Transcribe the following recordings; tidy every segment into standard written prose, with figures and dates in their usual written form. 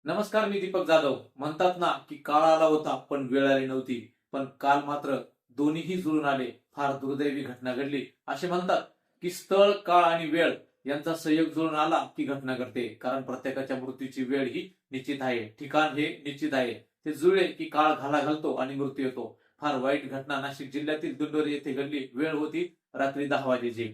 नमस्कार, मी दीपक जाधव. म्हणतात ना की काळ आला होता पण वेळ आली नव्हती. पण काल मात्र दोन्हीही जुळून आले. फार दुर्दैवी घटना घडली. असे म्हणतात की स्थळ, काळ आणि वेळ यांचा संयोग जुळून आला की घटना घडते. कारण प्रत्येकाच्या मृत्यूची वेळ ही निश्चित आहे, ठिकाण हे निश्चित आहे. ते जुळले की काळ घाला घालतो आणि मृत्यू येतो. फार वाईट घटना नाशिक जिल्ह्यातील दिंडोरी येथे घडली. वेळ होती रात्री 10 वाजेची.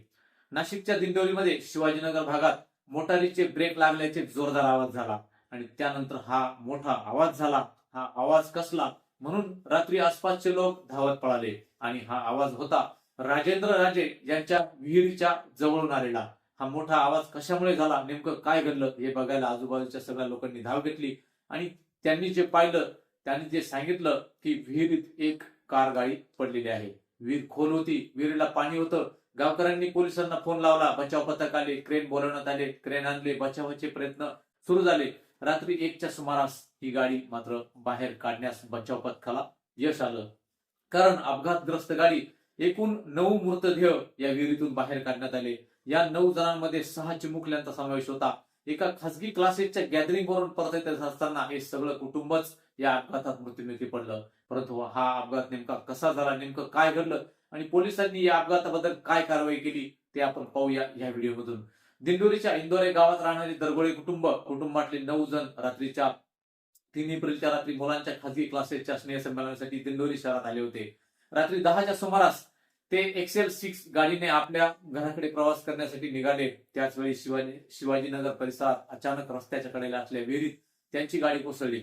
नाशिकच्या दिंडोरीमध्ये शिवाजीनगर भागात मोटारीचे ब्रेक लागल्याचे जोरदार आवाज झाला आणि त्यानंतर हा मोठा आवाज झाला. हा आवाज कसला म्हणून रात्री आसपासचे लोक धावत पळाले आणि हा आवाज होता राजेंद्र राजे यांच्या विहिरीच्या जवळून आलेला. हा मोठा आवाज कशामुळे झाला, नेमकं काय घडलं हे बघायला आजूबाजूच्या सगळ्या लोकांनी धाव घेतली आणि त्यांनी जे पाहिलं, त्यांनी जे सांगितलं की विहिरीत एक कार गाडी पडलेली आहे. विहीर खोल होती, विहिरीला पाणी होतं. गावकऱ्यांनी पोलिसांना फोन लावला. बचाव पथक आले, क्रेन बोलवण्यात आले, क्रेन आणले, बचावाचे प्रयत्न सुरू झाले. रात्री 1च्या सुमारास ही गाडी मात्र बाहेर काढण्यास बचाव पथकाला यश आलं. कारण अपघातग्रस्त गाडी एकूण 9 मृतदेह या विहिरीतून बाहेर काढण्यात आले. या 9 जणांमध्ये 6 चिमुकल्यांचा समावेश होता. एका खासगी क्लासेसच्या गॅदरिंग वरून परत येत असताना हे सगळं कुटुंबच या अपघातात मृत्युमुखी पडलं. परंतु हा अपघात नेमका कसा झाला, नेमकं काय घडलं आणि पोलिसांनी या अपघाताबद्दल काय कारवाई केली ते आपण पाहूया या व्हिडिओमधून. दिंडोरीच्या इंदोरे गावात राहणारे दरगोळे कुटुंबातले 9 जण रात्रीच्या 3 एप्रिलच्या रात्री मुलांच्या खासगी क्लासेसच्या स्नेहसंमेलनासाठी दिंडोरी शहरात आले होते. रात्री 10च्या सुमारास ते एक्सेल 6 गाडीने आपल्या घराकडे प्रवास करण्यासाठी निघाले. त्याच वेळी शिवाजीनगर परिसरात अचानक रस्त्याच्या कडेला असलेल्या विहिरीत त्यांची गाडी कोसळली.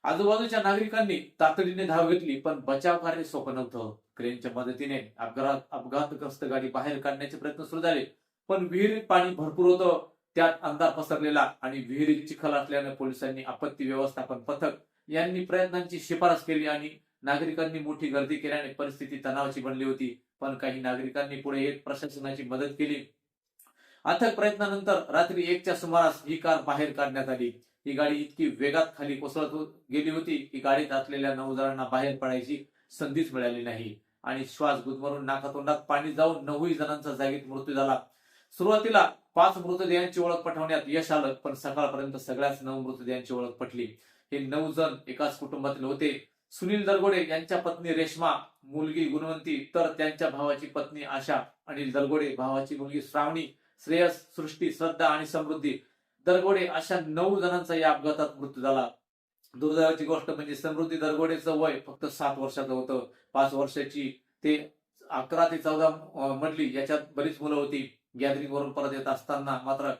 आजूबाजूच्या नागरिकांनी तातडीने धाव घेतली, पण बचाव कार्य सोपं नव्हतं. क्रेनच्या मदतीने अपघातग्रस्त गाडी बाहेर काढण्याचे प्रयत्न सुरू झाले, पण विहिरीत पाणी भरपूर होतं. त्यात अंधार पसरलेला आणि विहिरीत चिखल असल्याने पोलिसांनी आपत्ती व्यवस्थापन पथक यांनी प्रयत्नांची शिफारस केली आणि नागरिकांनी मोठी गर्दी केल्याने परिस्थिती तणावाची बनली होती. पण काही नागरिकांनी पुढे येत प्रशासनाची मदत केली. अथक प्रयत्नानंतर रात्री 1च्या सुमारास ही कार बाहेर काढण्यात आली. ही गाडी इतकी वेगात खाली कोसळत गेली होती की गाडीत असलेल्या 9 जणांना बाहेर पडायची संधीच मिळाली नाही आणि श्वास गुदमरून नाकातोंडात पाणी जाऊन 9 जणांचा जागीच मृत्यू झाला. सुरुवातीला 5 मृतदेहांची ओळख पटवण्यात यश आलं, पण सकाळपर्यंत सगळ्याच 9 मृतदेहांची ओळख पटली. हे 9 जण एकाच कुटुंबातील होते. सुनील दरगोडे यांच्या पत्नी रेश्मा, मुलगी गुणवंती, तर त्यांच्या भावाची पत्नी आशा. अनिल दरगोडे भावाची मुलगी श्रावणी, श्रेयस, सृष्टी, श्रद्धा आणि समृद्धी दरगोडे अशा 9 जणांचा या अपघातात मृत्यू झाला. दुर्दैवाची गोष्ट म्हणजे समृद्धी दरगोडेचं वय फक्त 7 वर्षाचं होतं. 5 वर्षाची ते 11 ते 14 मधली याच्यात बरीच मुलं होती. गॅदरिंग वरून परत येत असताना मात्र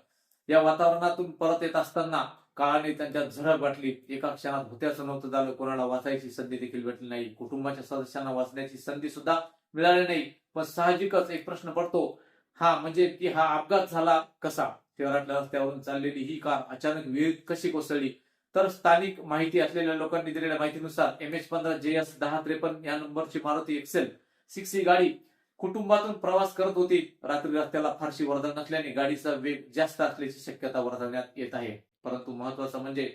या वातावरणातून परत येत असताना काळाने त्यांच्यात झडप गाठली. एका क्षणात होत्याचं नव्हतं झालं. कोणाला वाचायची संधी देखील भेटली नाही. कुटुंबाच्या सदस्यांना वाचण्याची संधी सुद्धा मिळाली नाही. पण साहजिकच एक प्रश्न पडतो, हा म्हणजे की हा अपघात झाला कसा? शहरातल्या रस्त्यावरून चाललेली ही कार अचानक विहिरीत कशी कोसळली? तर स्थानिक माहिती असलेल्या लोकांनी दिलेल्या माहितीनुसार MH15 JS 1053 या नंबरची मारुती एक्सेल 6 ही गाडी कुटुंबातून प्रवास करत होती. रात्री रस्त्याला फारशी वर्दळ नसल्याने गाडीचा वेग जास्त असल्याची शक्यता वर्तवण्यात येत आहे. परंतु महत्वाचं म्हणजे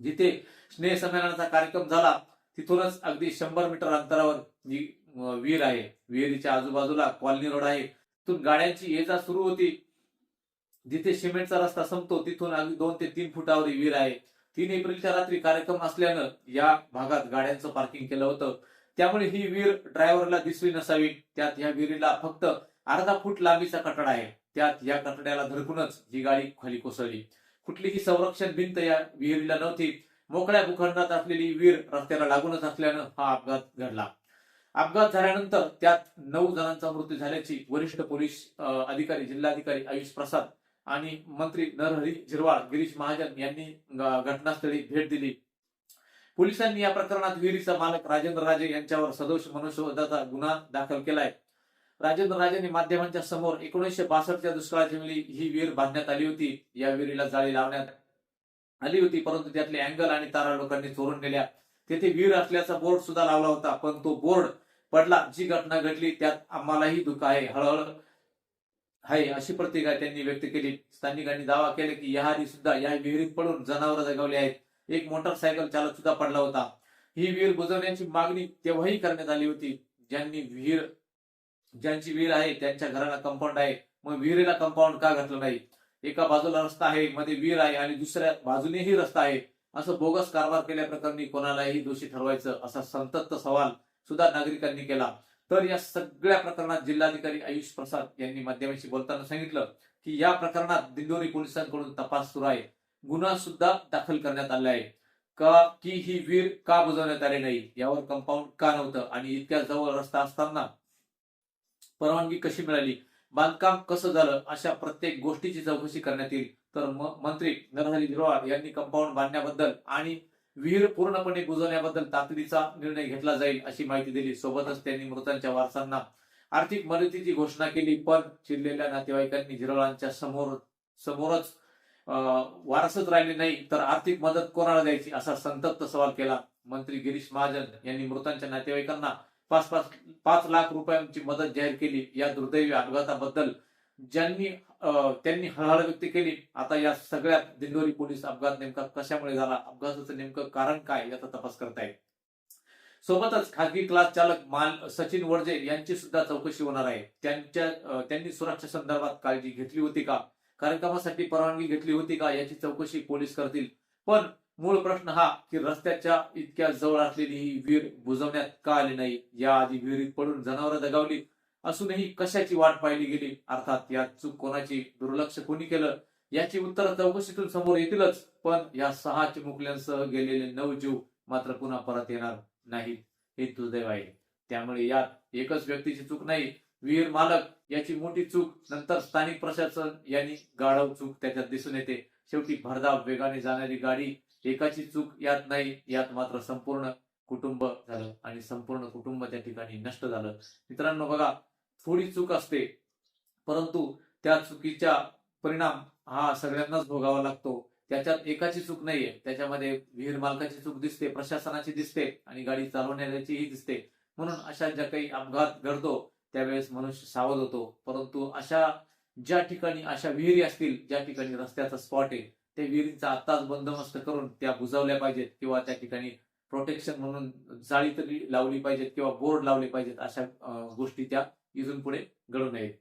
जिथे स्नेहसंमेलनाचा कार्यक्रम झाला तिथूनच अगदी 100 मीटर अंतरावर विहीर आहे. विहिरीच्या आजूबाजूला कॉलनी रोड आहे. तिथून गाड्यांची ये जा सुरू होती. जिथे सिमेंटचा रस्ता संपतो तिथून अगदी 2 ते 3 फुटावर विहीर आहे. 3 एप्रिलच्या रात्री कार्यक्रम असल्यानं या भागात गाड्यांचं पार्किंग केलं होतं. त्यामुळे ही विहीर ड्रायव्हरला दिसली नसावी. त्यात या विहिरीला फक्त अर्धा फूट लांबीचा कठडा आहे. त्यात या कठड्याला धडकूनच ही गाडी खाली कोसळली. कुठलीही संरक्षण भिंत या विहिरीला नव्हती. मोकळ्या भूखंडात असलेली विहीर रस्त्याला लागूनच असल्यानं हा अपघात घडला. अपघात झाल्यानंतर त्यात 9 जणांचा मृत्यू झाल्याची वरिष्ठ पोलीस अधिकारी, जिल्हाधिकारी आयुष प्रसाद आणि मंत्री नरहरी झिरवाळ, गिरीश महाजन यांनी घटनास्थळी भेट दिली. पोलिसांनी या प्रकरणात विहिरीचा मालक राजेंद्र राजे यांच्यावर सदोष मनुष्यवधाचा गुन्हा दाखल केलाय. राजेंद्र राजेंनी माध्यमांच्या समोर 1962च्या दुष्काळाच्या वेळी ही विहीर बांधण्यात आली होती. या विहिरीला जाळी लावण्यात आली होती, परंतु त्यातले अँगल आणि तारा लोकांनी चोरून नेल्या. तेथे विहीर असल्याचा बोर्ड सुद्धा लावला होता, पण तो बोर्ड पडला. जी घटना घडली त्यात आम्हालाही दुःख आहे, हळहळ आहे अशी प्रतिक्रिया त्यांनी व्यक्त केली. स्थानिकांनी दावा केला की याआधी सुद्धा या विहिरीत पडून जनावर जगवले आहेत. एक मोटरसायकल चालक सुद्धा पडला होता. ही विहीर बुजवण्याची मागणी तेव्हाही करण्यात आली होती. ज्यांची विहीर आहे त्यांच्या घराला कंपाऊंड आहे, मग विहिरीला कंपाऊंड का घातलं नाही? एका बाजूला रस्ता आहे, मध्ये विहीर आहे आणि दुसऱ्या बाजूनेही रस्ता आहे. असं बोगस कारभार केल्याप्रकरणी कोणालाही दोषी ठरवायचं असा संतप्त सवाल सुद्धा नागरिकांनी केला. तर या सगळ्या प्रकरणात जिल्हाधिकारी आयुष प्रसाद यांनी माध्यमांशी बोलताना सांगितलं की या प्रकरणात दिंडोरी पोलिसांकडून तपास सुरू आहे. गुन्हा सुद्धा दाखल करण्यात आला आहे. की ही विहीर का बुजवण्यात आली नाही, यावर कंपाऊंड का नव्हतं आणि इतक्या जवळ रस्ता असताना परवानगी कशी मिळाली, बांधकाम कसं झालं, अशा प्रत्येक गोष्टीची चौकशी करण्यात येईल. तर मंत्री नरहरी झिरवाळ यांनी कंपाऊंड बांधण्याबद्दल आणि विहीर पूर्णपणे बुजवण्याबद्दल तातडीचा निर्णय घेतला जाईल अशी माहिती दिली. सोबतच त्यांनी मृतांच्या वारसांना आर्थिक मदतीची घोषणा केली. पण चिडलेल्या नातेवाईकांनी झिरवाळांच्या समोरच वारसच राहिले नाही तर आर्थिक मदत कोणाला द्यायची असा संतप्त सवाल केला. मंत्री गिरीश महाजन यांनी मृतांच्या नातेवाईकांना 5 लाख रुपयांची मदत जाहीर केली. या दुर्दैवी अपघाताबद्दल त्यांनी हळहळ व्यक्त केली. आता या सगळ्यात दिंडोरी पोलीस अपघात नेमका कशामुळे झाला, अपघाताचं नेमकं कारण काय याचा तपास करतायत. सोबतच खासगी क्लास चालक सचिन वडजे यांची सुद्धा चौकशी होणार आहे. त्यांनी सुरक्षा संदर्भात काळजी घेतली होती का, कार्यक्रमासाठी परवानगी घेतली होती का, याची चौकशी पोलीस करतील. पण मूळ प्रश्न हा की रस्त्याच्या इतक्या जवळ असलेली ही विहीर बुजवण्यात का आली नाही, याआधी विहिरीत पडून जनावरं दगावली असूनही कशाची वाट पाहिली गेली, अर्थात यात चूक कोणाची, दुर्लक्ष कोणी केलं, याची उत्तरं चौकशीतून समोर येतीलच. पण या 6 चिमुकल्यांसह गेलेले 9 जीव मात्र पुन्हा परत येणार नाहीत, हे दुर्दैव आहे. त्यामुळे यात एकच व्यक्तीची चूक नाही, विहीर मालक याची मोठी चूक, नंतर स्थानिक प्रशासन यांनी गाढव चूक त्याच्यात दिसून येते. शेवटी भरधाव वेगाने जाणारी गाडी, एकाची चूक यात नाही, यात मात्र संपूर्ण कुटुंब झालं आणि संपूर्ण कुटुंब त्या ठिकाणी नष्ट झालं. मित्रांनो बघा, थोडी चूक असते परंतु त्या चुकीचा परिणाम हा सगळ्यांनाच भोगावा लागतो. त्याच्यात एकाची चूक नाहीये, त्याच्यामध्ये विहीर मालकाची चूक दिसते, प्रशासनाची दिसते आणि गाडी चालवणाऱ्याचीही दिसते. म्हणून अशा ज्या काही अपघात घडतो त्यावेळेस मनुष्य सावध होतो. परंतु ज्या ठिकाणी अशा विहिरी असतील, ज्या ठिकाणी रस्त्याचा स्पॉट आहे, त्या विहिरींचा आत्ताच बंदोबस्त करून त्या बुजवल्या पाहिजेत किंवा त्या ठिकाणी प्रोटेक्शन म्हणून जाळी तरी लावली पाहिजेत किंवा बोर्ड लावले पाहिजेत. अशा गोष्टी त्या इथून पुढे घडू नयेत.